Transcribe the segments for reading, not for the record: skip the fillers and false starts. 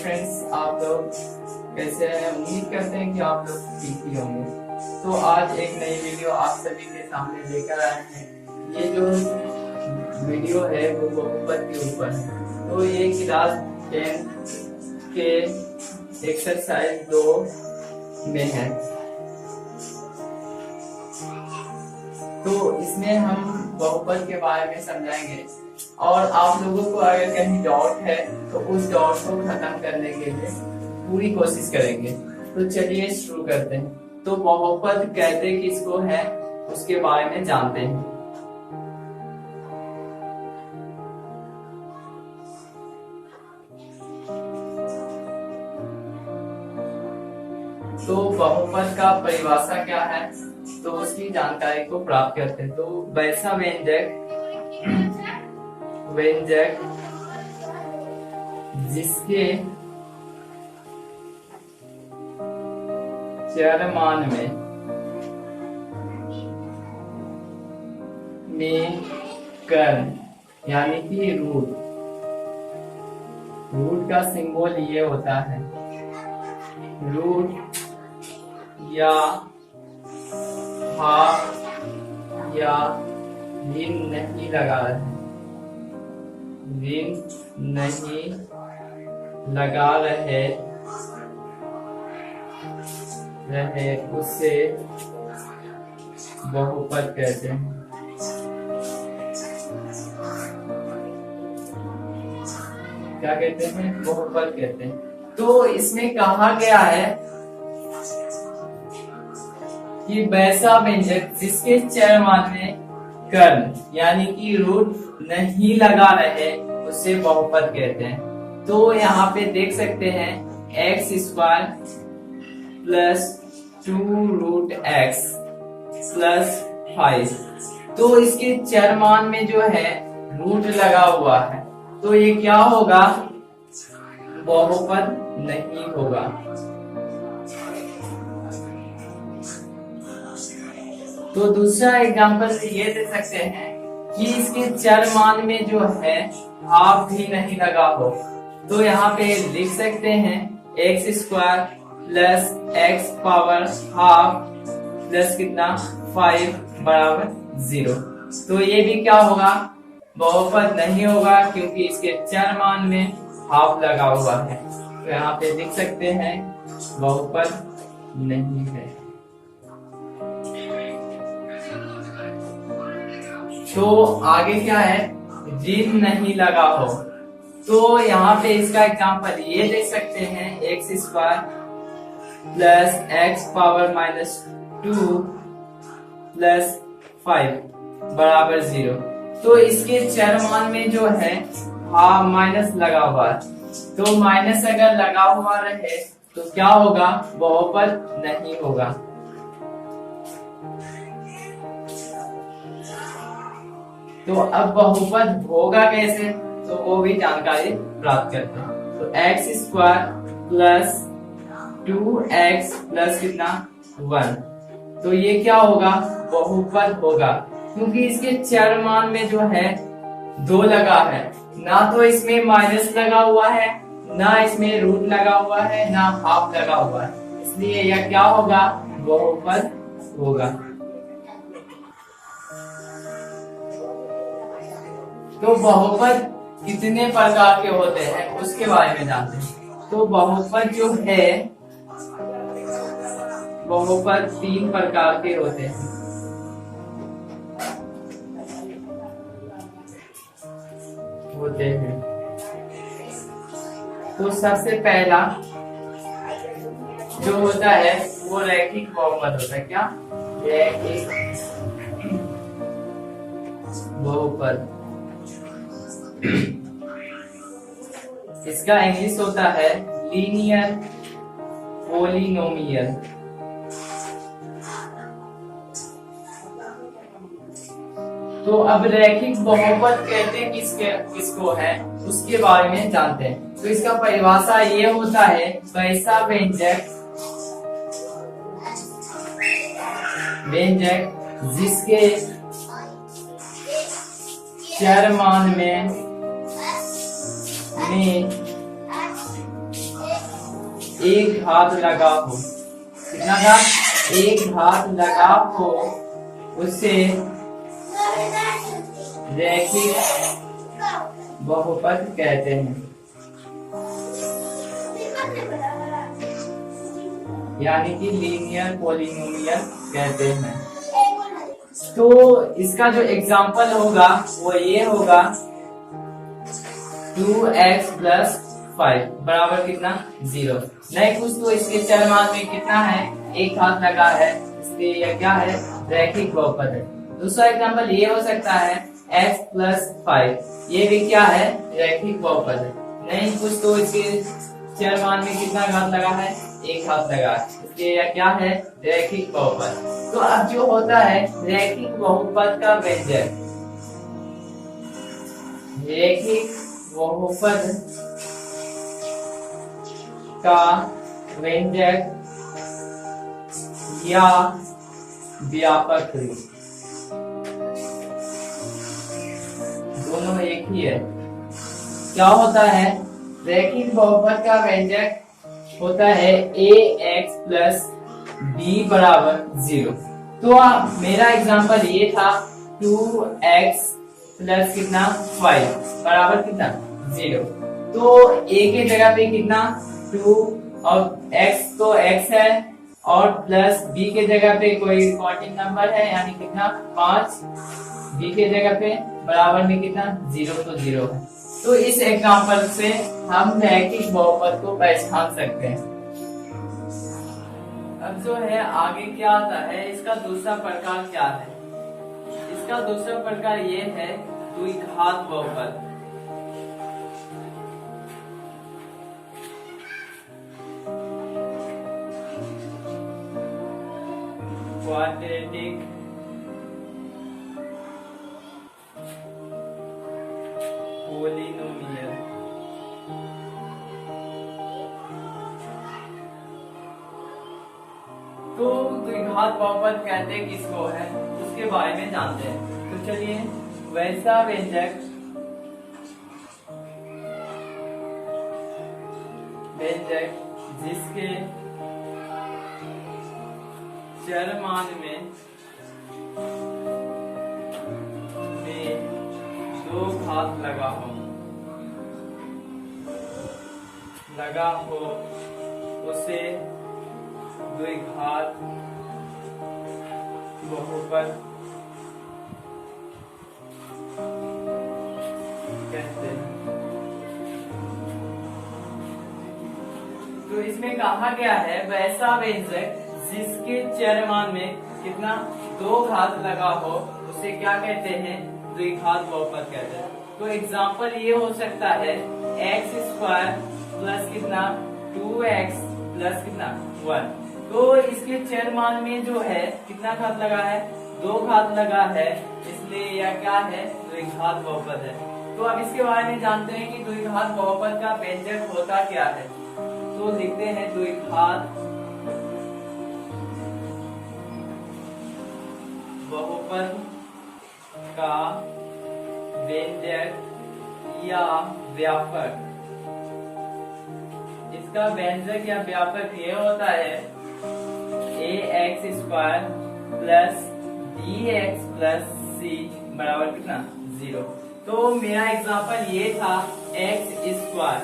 Friends, आप लोग कैसे हैं? उम्मीद करते हैं कि आप लोग ठीक ही होंगे। तो आज एक नई वीडियो आप सभी के सामने लेकर आए हैं। ये जो वीडियो है वो बहुपद के ऊपर है। तो ये क्लास 10 के एक्सरसाइज 2 में है। तो इसमें हम बहुपद के बारे में समझाएंगे और आप लोगों को अगर कहीं डाउट है तो उस डाउट को खत्म करने के लिए पूरी कोशिश करेंगे। तो चलिए शुरू करते हैं। तो बहुपद कहते किसको है उसके बारे में जानते हैं। तो बहुपद का परिभाषा क्या है तो उसकी जानकारी को प्राप्त करते हैं। तो वैसा व्यंजक जिसके चरमान में कर्ण यानी कि रूट का सिंबल ये होता है। रूट या हाफ या ऋण नहीं लगा रहे उससे बहुपद कहते हैं। क्या कहते हैं? बहुपद कहते हैं। तो इसमें कहा गया है कि वैसा व्यंजक जिसके चरमान में कर्ण यानी कि रूट नहीं लगा रहे उसे बहुपद कहते हैं। तो यहाँ पे देख सकते हैं x² प्लस 2√x प्लस 5। तो इसके चरमान में जो है रूट लगा हुआ है तो ये क्या होगा? बहुपद नहीं होगा। तो दूसरा एग्जांपल ये दे सकते हैं कि इसके चरमान में जो है हाफ भी नहीं लगा हो। तो यहाँ पे लिख सकते हैं x² plus x power half plus कितना 5 बराबर 0। तो ये भी क्या होगा? बहुपद नहीं होगा क्योंकि इसके चरमान में हाफ लगा हुआ है। तो यहाँ पे लिख सकते हैं बहुपद नहीं है। तो आगे क्या है? ऋण नहीं लगा हो। तो यहाँ पे इसका एग्जांपल ये दे सकते हैं x² plus x power -2 plus 5 बराबर 0। तो इसके चरमान में जो है माइनस लगा हुआ है। तो माइनस अगर लगा हुआ रहे तो क्या होगा? बहुपद नहीं होगा। तो अब बहुपद होगा कैसे तो वो भी जानकारी प्राप्त करते हैं। तो x² प्लस 2x प्लस कितना 1। तो ये क्या होगा? बहुपद होगा क्योंकि इसके चरमान में जो है 2 लगा है। ना तो इसमें माइनस लगा हुआ है, ना इसमें रूट लगा हुआ है, ना हाफ लगा हुआ है। इसलिए यह क्या होगा? बहुपद होगा। तो बहुपद कितने प्रकार के होते हैं उसके बारे में जानते हैं। तो बहुपद जो है बहुपद 3 प्रकार के होते हैं। तो सबसे पहला जो होता है वो रैखिक बहुपद होता है। क्या? रैखिक बहुपद। इसका इंग्लिश होता है लीनियर पॉलिनोमियल। तो अब रैखिक बहुपद कहते हैं किसको है उसके बारे में जानते हैं। तो इसका परिभाषा ये होता है वैसा व्यंजक जिसके चरमान में एक घात लगा हो, कितना घात, एक घात लगा हो, उसे रैखिक बहुपद कहते हैं। यानी कि लीनियर पॉलिनोमियल कहते हैं। तो इसका जो एग्जाम्पल होगा वो ये होगा 2x प्लस 5 बराबर कितना, 0। नहीं कुछ तो इसके चर मान में कितना है, एक घात लगा है, इसलिए यह क्या है, रैखिक बहुपद है। दूसरा एग्जाम्पल ये हो सकता है x प्लस 5, ये भी क्या है, रैखिक बहुपद है। नहीं कुछ तो इसके चर मान में कितना घात लगा है, एक घात लगा है, इसलिए यह क्या है, रैखिक बहुपद। तो अब जो होता है रैखिक बहुपद का व्यंजक, रैखिक बहुपद का व्यंजक या व्यापक रूप, दोनों एक ही है। क्या होता है, रैखिक बहुपद का व्यंजक होता है ax प्लस b बराबर 0। तो मेरा एग्जांपल ये था 2x प्लस कितना 5 बराबर कितना 0। तो a के जगह पे कितना 2 और x तो x है और प्लस b के जगह पे कोई काउंटिंग नंबर है यानी कितना 5, b के जगह पे बराबर में कितना 0 तो 0 है। तो इस एग्जांपल से हम रैखिक बहुपद को पहचान सकते हैं। अब जो है आगे क्या आता है, इसका दूसरा प्रकार क्या है। इसका दूसरा प्रकार ये है द्विघात बहुपद। Quadratic polynomial. तो द्विघात बहुपद कहते किसको है, उसके बारे में जानते हैं। तो चलिए, वैसा व्यंजक जिसके चर मान में दो घात लगा हो उसे द्विघात बहुपद कहते हैं। तो इसमें कहा गया है वैसा व्यंजक जिसके चर मान में कितना दो घात लगा हो उसे क्या कहते हैं, द्विघात बहुपद कहते हैं। तो एग्जाम्पल ये हो सकता है एक्स स्क्वायर प्लस कितना 2x प्लस कितना 1। तो इसके चर मान में जो है कितना घात लगा है, दो घात लगा है, इसलिए यह क्या है, द्विघात बहुपद है। तो अब इसके बारे में जानते हैं कि द्विघात बहुपद का व्यंजक होता क्या है। तो लिखते हैं द्विघात बहुपद का व्यंजक या व्यापक। इसका व्यंजक या व्यापक ये होता है ax square plus bx plus c बराबर कितना 0। तो मेरा एग्जांपल ये था x स्क्वायर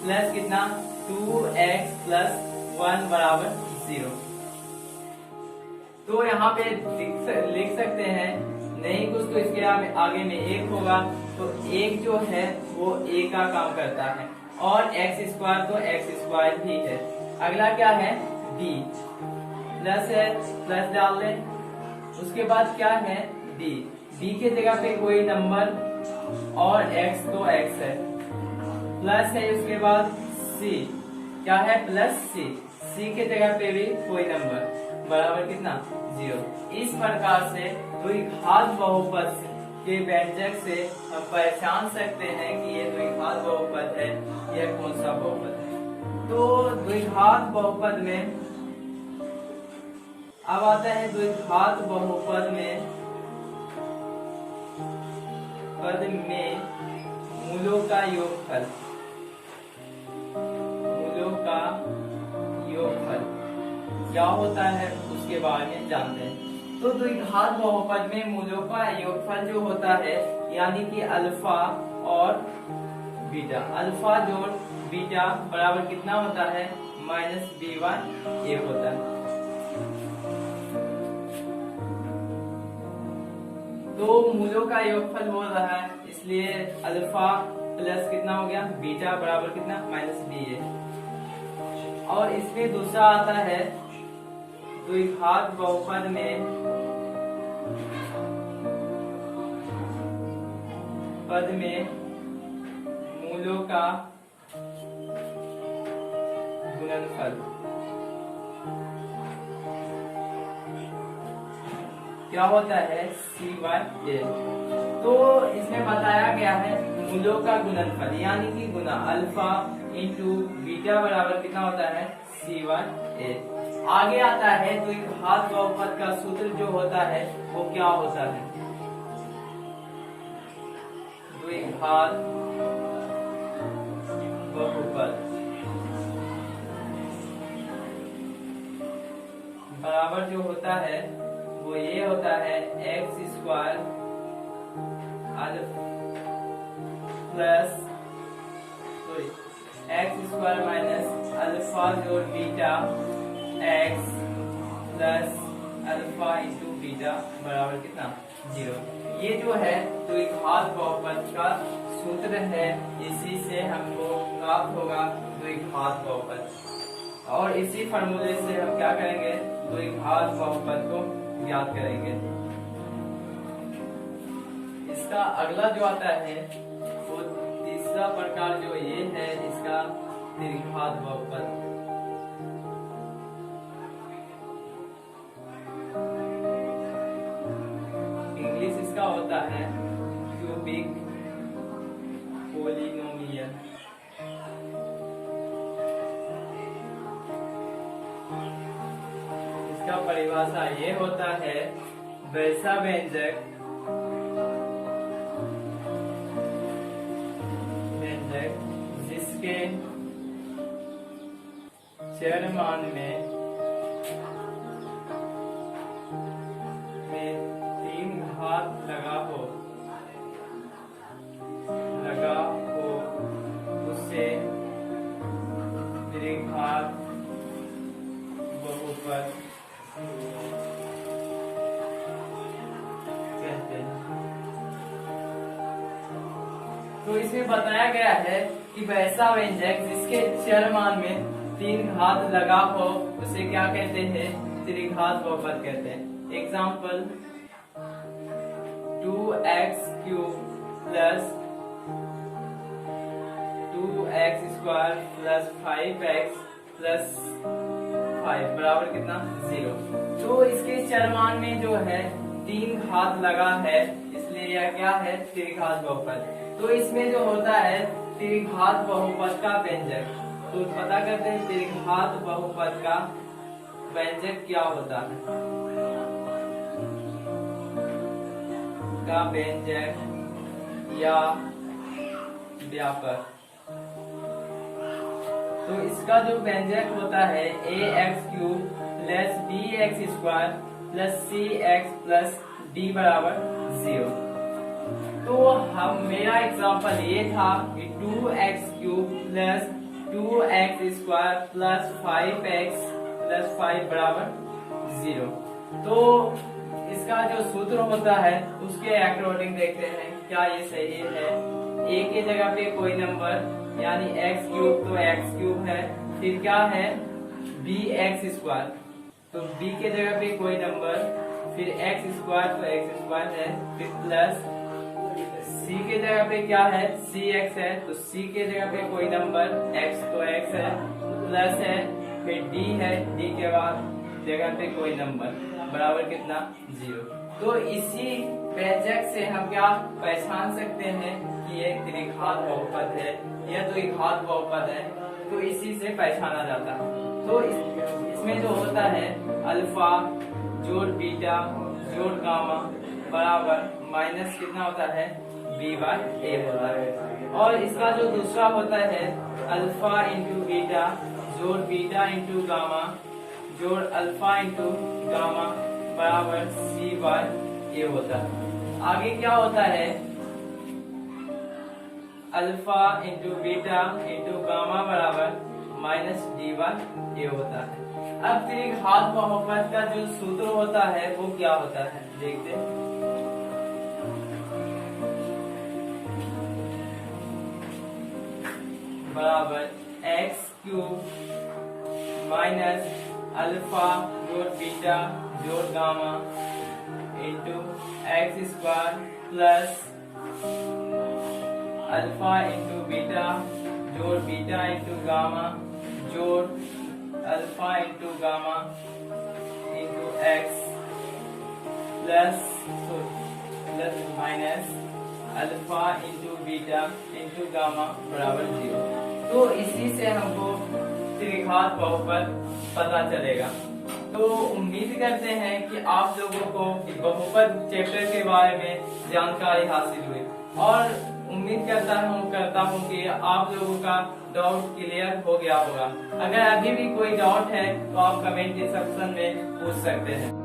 प्लस कितना 2x प्लस 1 बराबर 0। तो यहाँ पे लिख सकते हैं, नहीं कुछ तो इसके आगे में एक होगा, तो एक जो है वो a का काम करता है और x स्क्वायर तो x स्क्वायर ही है। अगला क्या है b, प्लस है प्लस डाल दें। उसके बाद क्या है b, b के जगह पे कोई नंबर और x तो x है, प्लस है। उसके बाद c, क्या है प्लस c, c के जगह पे भी कोई नंबर बराबर कितना 0। इस प्रकार से द्विघात बहुपद के व्यंजक से हम पहचान सकते हैं कि ये द्विघात बहुपद है, यह कौन सा बहुपद है। तो द्विघात बहुपद में अब आता है, द्विघात बहुपद में पद में मूलों का योगफल, मूलों का क्या होता है उसके बारे में जानते हैं। तो द्विघात बहुपद में मूलों का योगफल जो होता है यानी कि अल्फा और बीटा, अल्फा जोड़ बीटा बराबर कितना होता है -b/a होता है। तो मूलों का योगफल बोल रहा है इसलिए अल्फा प्लस कितना हो गया बीटा बराबर कितना -ba। और इसमें दूसरा आता है द्विघात बहुपद में मूलों का गुणनफल। क्या होता है c/a। तो इसमें बताया गया है मूलों का गुणनफल यानी कि गुना अल्फा इंटू बीटा बराबर कितना होता है c/a। आगे आता है द्विघात बहुपद का सूत्र जो होता है वो क्या होता है। द्विघात बहुपद बराबर जो होता है वो ये होता है x² माइनस अल्फा जोड़ beta x plus alpha into beta बराबर कितना 0। ये जो है द्विघात बहुपद का सूत्र है, इसी से हमको प्राप्त होगा द्विघात बहुपद। और इसी फॉर्मूले से हम क्या करेंगे द्विघात बहुपद को ज्ञात करेंगे। इसका अगला जो आता है वो तीसरा प्रकार जो ये है इसका द्विघात बहुपद। इंग्लिश इसका होता है क्यूबिक पोलिनोमियल। इसका परिभाषा ये होता है वैसा व्यंजक जिसके चरमान में 3 घात लगा हो उसे द्विघात बहुपद कहते हैं। तो इसमें बताया गया है कि वैसा व्यंजक जिसके चरमान में 3 घात लगा हो उसे क्या कहते हैं त्रिघात बहुपद कहते हैं। Example 2x³ plus 2x² plus 5x plus 5 बराबर कितना 0। तो इसके चरमान में जो है 3 घात लगा है इसलिए यह क्या है त्रिघात बहुपद। तो इसमें जो होता है त्रिघात बहुपद का व्यंजक, तो पता करते हैं त्रिघात बहुपद का व्यंजक क्या होता है। का व्यंजक या व्यापक, तो इसका जो व्यंजक होता है ax³ plus bx² plus cx plus d बराबर 0। तो हम मेरा एग्जांपल ये था कि 2x³ plus 2x² plus 5x plus 5 बराबर 0। तो इसका जो सूत्र होता है उसके अकॉर्डिंग देखते हैं क्या ये सही है। a के जगह पे कोई नंबर यानी x³ तो x³ है, फिर क्या है bx², तो b के जगह पे कोई नंबर, फिर x² तो x² है, फिर प्लस c के जगह पे क्या है cx है, तो c के जगह पे कोई नंबर x तो x है, प्लस है, फिर d है, d के बाद जगह पे कोई नंबर बराबर कितना 0। तो इसी व्यंजक से हम क्या पहचान सकते हैं कि ये त्रिघात बहुपद है, यह द्विघात बहुपद है, तो इसी से पहचाना जाता है। तो इसमें जो होता है अल्फा जोड़ बीटा जोड़ गामा बराबर माइनस कितना होता है b/a होता है। और इसका जो दूसरा होता है अल्फा इंटू बीटा जोड़ बीटा इंटू गामा जोड़ अल्फा इंटू गामा बराबर सी बाय ए होता है। आगे क्या होता है, alpha into beta into gamma बराबर माइनस डी बाय ए होता है। अब त्रिघात बहुपद का जो सूत्र होता है वो क्या होता है देखते हैं। बराबर एक्स क्यूब माइनस अल्फा जोड़ बीटा जोड़ gamma into x square plus alpha into beta जोड़ बीटा इंटू गामा जोड़ alpha into gamma into x plus minus alpha into beta into gamma बराबर 0। तो इसी से हमको त्रिघात बहुपद पता चलेगा। तो उम्मीद करते हैं कि आप लोगों को बहुपद चैप्टर के बारे में जानकारी हासिल हुई और उम्मीद करता हूँ कि आप लोगों का डाउट क्लियर हो गया होगा। अगर अभी भी कोई डाउट है तो आप कमेंट सेक्शन में पूछ सकते हैं।